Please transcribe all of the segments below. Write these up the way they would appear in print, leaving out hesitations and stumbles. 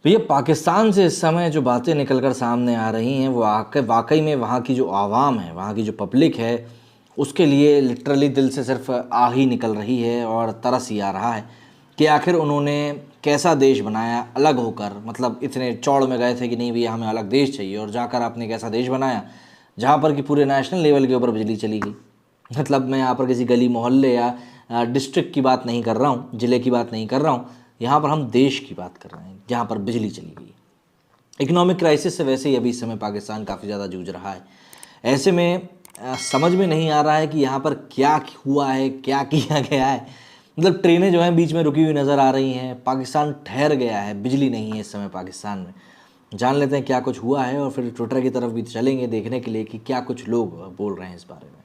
भैया पाकिस्तान से इस समय जो बातें निकल कर सामने आ रही हैं वो वाकई में वहाँ की जो आवाम है, वहाँ की जो पब्लिक है, उसके लिए लिटरली दिल से सिर्फ आह ही निकल रही है और तरस ही आ रहा है कि आखिर उन्होंने कैसा देश बनाया अलग होकर। मतलब इतने चौड़ में गए थे कि नहीं भैया हमें अलग देश चाहिए, और जाकर आपने एक ऐसा देश बनाया जहाँ पर कि पूरे नेशनल लेवल के ऊपर बिजली चली गई। मतलब मैं यहाँ पर किसी गली मोहल्ले या डिस्ट्रिक्ट की बात नहीं कर रहा हूँ, ज़िले की बात नहीं कर रहा हूँ, यहाँ पर हम देश की बात कर रहे हैं जहाँ पर बिजली चली गई। इकोनॉमिक क्राइसिस से वैसे ही अभी इस समय पाकिस्तान काफ़ी ज़्यादा जूझ रहा है। ऐसे में समझ में नहीं आ रहा है कि यहाँ पर क्या हुआ है, क्या किया गया है। मतलब ट्रेनें जो हैं बीच में रुकी हुई नज़र आ रही हैं, पाकिस्तान ठहर गया है, बिजली नहीं है इस समय पाकिस्तान में। जान लेते हैं क्या कुछ हुआ है और फिर ट्विटर की तरफ भी चलेंगे देखने के लिए कि क्या कुछ लोग बोल रहे हैं इस बारे में।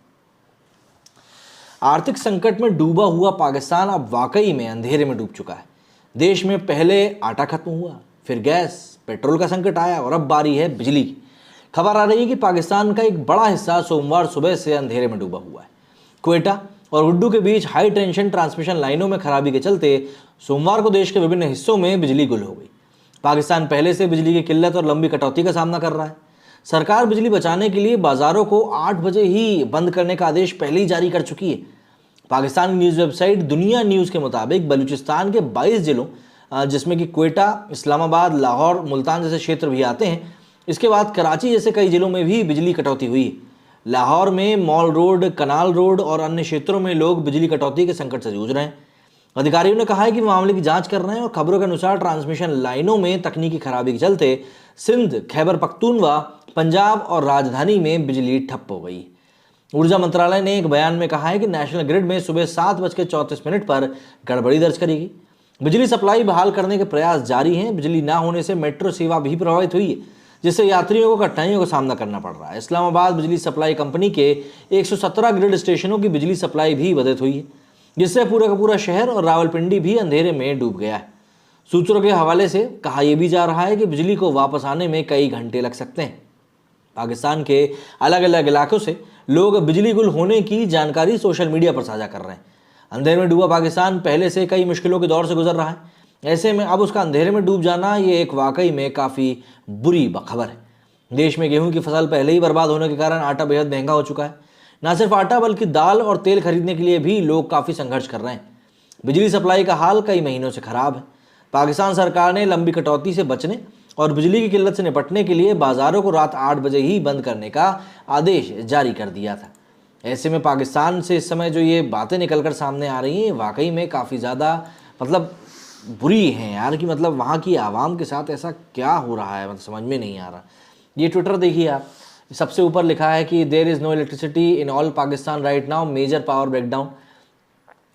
आर्थिक संकट में डूबा हुआ पाकिस्तान अब वाकई में अंधेरे में डूब चुका है। देश में पहले आटा खत्म हुआ, फिर गैस पेट्रोल का संकट आया और अब बारी है बिजली की। खबर आ रही है कि पाकिस्तान का एक बड़ा हिस्सा सोमवार सुबह से अंधेरे में डूबा हुआ है। क्वेटा और उड्डू के बीच हाई टेंशन ट्रांसमिशन लाइनों में खराबी के चलते सोमवार को देश के विभिन्न हिस्सों में बिजली गुल हो गई। पाकिस्तान पहले से बिजली की किल्लत और लंबी कटौती का सामना कर रहा है। सरकार बिजली बचाने के लिए बाजारों को 8 बजे ही बंद करने का आदेश पहले ही जारी कर चुकी है। पाकिस्तान की न्यूज़ वेबसाइट दुनिया न्यूज़ के मुताबिक बलूचिस्तान के 22 जिलों, जिसमें कि क्वेटा, इस्लामाबाद, लाहौर, मुल्तान जैसे क्षेत्र भी आते हैं, इसके बाद कराची जैसे कई जिलों में भी बिजली कटौती हुई है। लाहौर में मॉल रोड, कनाल रोड और अन्य क्षेत्रों में लोग बिजली कटौती के संकट से जूझ रहे हैं। अधिकारियों ने कहा है कि मामले की जांच कर रहे हैं और खबरों के अनुसार ट्रांसमिशन लाइनों में तकनीकी खराबी के चलते सिंध, खैबर पख्तूनवा, पंजाब और राजधानी में बिजली ठप हो गई। ऊर्जा मंत्रालय ने एक बयान में कहा है कि नेशनल ग्रिड में सुबह 7:34 पर गड़बड़ी दर्ज करी गई। बिजली सप्लाई बहाल करने के प्रयास जारी हैं। बिजली ना होने से मेट्रो सेवा भी प्रभावित हुई है, जिससे यात्रियों को कठिनाइयों का सामना करना पड़ रहा है। इस्लामाबाद बिजली सप्लाई कंपनी के 117 ग्रिड स्टेशनों की बिजली सप्लाई भी बाधित हुई है, जिससे पूरा का पूरा शहर और रावलपिंडी भी अंधेरे में डूब गया है। सूत्रों के हवाले से कहा यह भी जा रहा है कि बिजली को वापस आने में कई घंटे लग सकते हैं। पाकिस्तान के अलग अलग इलाकों से लोग बिजली गुल होने की जानकारी सोशल मीडिया पर साझा कर रहे हैं। अंधेरे में डूबा पाकिस्तान पहले से कई मुश्किलों के दौर से गुजर रहा है। ऐसे में अब उसका अंधेरे में डूब जाना ये एक वाकई में काफ़ी बुरी खबर है। देश में गेहूं की फसल पहले ही बर्बाद होने के कारण आटा बेहद महंगा हो चुका है। न सिर्फ आटा बल्कि दाल और तेल खरीदने के लिए भी लोग काफ़ी संघर्ष कर रहे हैं। बिजली सप्लाई का हाल कई महीनों से खराब है। पाकिस्तान सरकार ने लंबी कटौती से बचने और बिजली की किल्लत से निपटने के लिए बाजारों को रात 8 बजे ही बंद करने का आदेश जारी कर दिया था। ऐसे में पाकिस्तान से इस समय जो ये बातें निकलकर सामने आ रही हैं वाकई में काफ़ी ज़्यादा मतलब बुरी हैं यार, कि मतलब वहाँ की आवाम के साथ ऐसा क्या हो रहा है, मतलब समझ में नहीं आ रहा। ये ट्विटर देखिए आप, सबसे ऊपर लिखा है कि there is no electricity in all Pakistan right now, major power breakdown.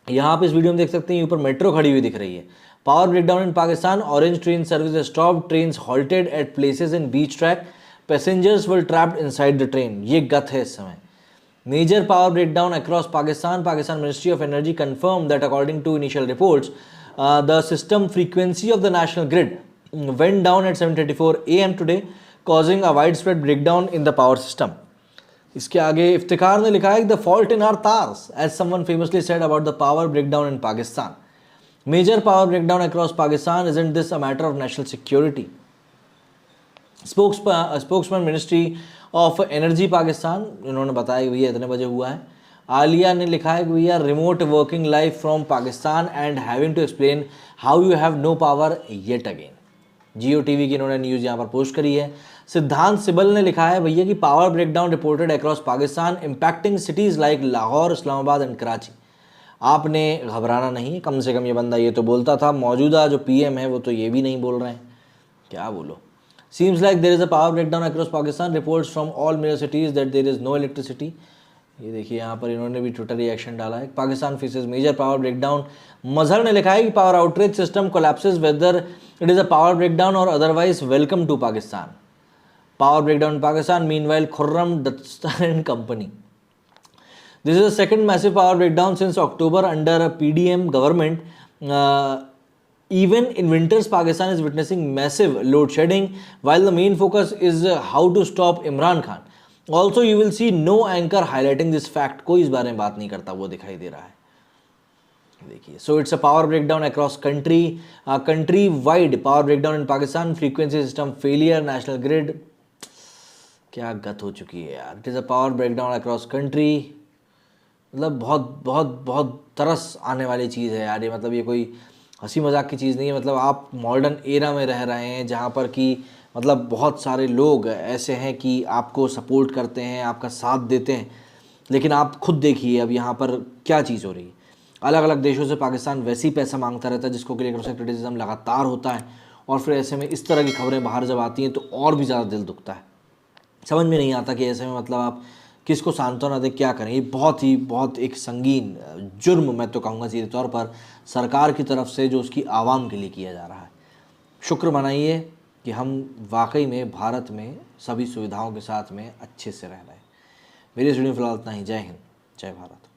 यहाँ आप इस वीडियो में देख सकते हैं ऊपर मेट्रो खड़ी हुई दिख रही है। Power breakdown in Pakistan, orange train service stop, trains halted at places in बीच track, passengers were trapped inside the train. ये गत है इस समय। Major power breakdown across Pakistan. Pakistan Ministry of Energy confirmed that according to initial reports, the system frequency of the national grid went down at 7:34 AM today, causing a widespread breakdown in the power system. इसके आगे इफ्तिकार ने लिखा है कि the fault in our tars, as someone famously said about the power breakdown in Pakistan. Major power breakdown across Pakistan. Isn't this a matter of national security? Spokesman ministry of energy Pakistan, इन्होंने बताया कि भैया इतने बजे हुआ है। आलिया ने लिखा है कि भैया remote working live from Pakistan and having to explain how you have no power yet again. Geo TV की इन्होंने न्यूज़ यहाँ पर पोस्ट करी है। सिद्धांत सिबल ने लिखा है भैया कि power breakdown reported across Pakistan impacting cities like Lahore, Islamabad and Karachi. आपने घबराना नहीं, कम से कम ये बंदा ये तो बोलता था, मौजूदा जो पीएम है वो तो ये भी नहीं बोल रहे हैं, क्या बोलो। Seems like there is a power breakdown across Pakistan. Reports from all major cities that there is no electricity. ये देखिए यहाँ पर इन्होंने भी ट्विटर रिएक्शन डाला है। Pakistan faces major power breakdown. Mazhar ने लिखा है कि power outreach system collapses whether it is a power breakdown और otherwise welcome to Pakistan. Power breakdown in Pakistan, meanwhile Khurram Dastan and company. This is the second massive power breakdown since October under PDM government. Even in winters, Pakistan is witnessing massive load shedding, while the main focus is how to stop Imran Khan. Also, you will see no anchor highlighting this fact. कोई इस बारे में बात नहीं करता, वो दिखाई दे रहा है। देखिए, so it's a power breakdown across country wide power breakdown in Pakistan, frequency system failure, national grid. क्या गत हो चुकी है यार। It is a power breakdown across country, मतलब बहुत बहुत बहुत तरस आने वाली चीज़ है यार ये। मतलब ये कोई हंसी मजाक की चीज़ नहीं है। मतलब आप मॉडर्न एरा में रह रहे हैं जहाँ पर कि मतलब बहुत सारे लोग ऐसे हैं कि आपको सपोर्ट करते हैं, आपका साथ देते हैं, लेकिन आप खुद देखिए अब यहाँ पर क्या चीज़ हो रही है। अलग अलग देशों से पाकिस्तान वैसे ही पैसा मांगता रहता है जिसको लेकर उसका क्रिटिसिज्म लगातार होता है, और फिर ऐसे में इस तरह की खबरें बाहर जब आती हैं तो और भी ज़्यादा दिल दुखता है। समझ में नहीं आता कि ऐसे में मतलब आप किसको सांत्वना दें, क्या करें। ये बहुत एक संगीन जुर्म मैं तो कहूँगा सीधे तौर पर सरकार की तरफ से जो उसकी आवाम के लिए किया जा रहा है। शुक्र मनाइए कि हम वाकई में भारत में सभी सुविधाओं के साथ में अच्छे से रह रहे हैं। मेरी इस वीडियो में फिलहाल इतना ही। जय हिंद, जय भारत।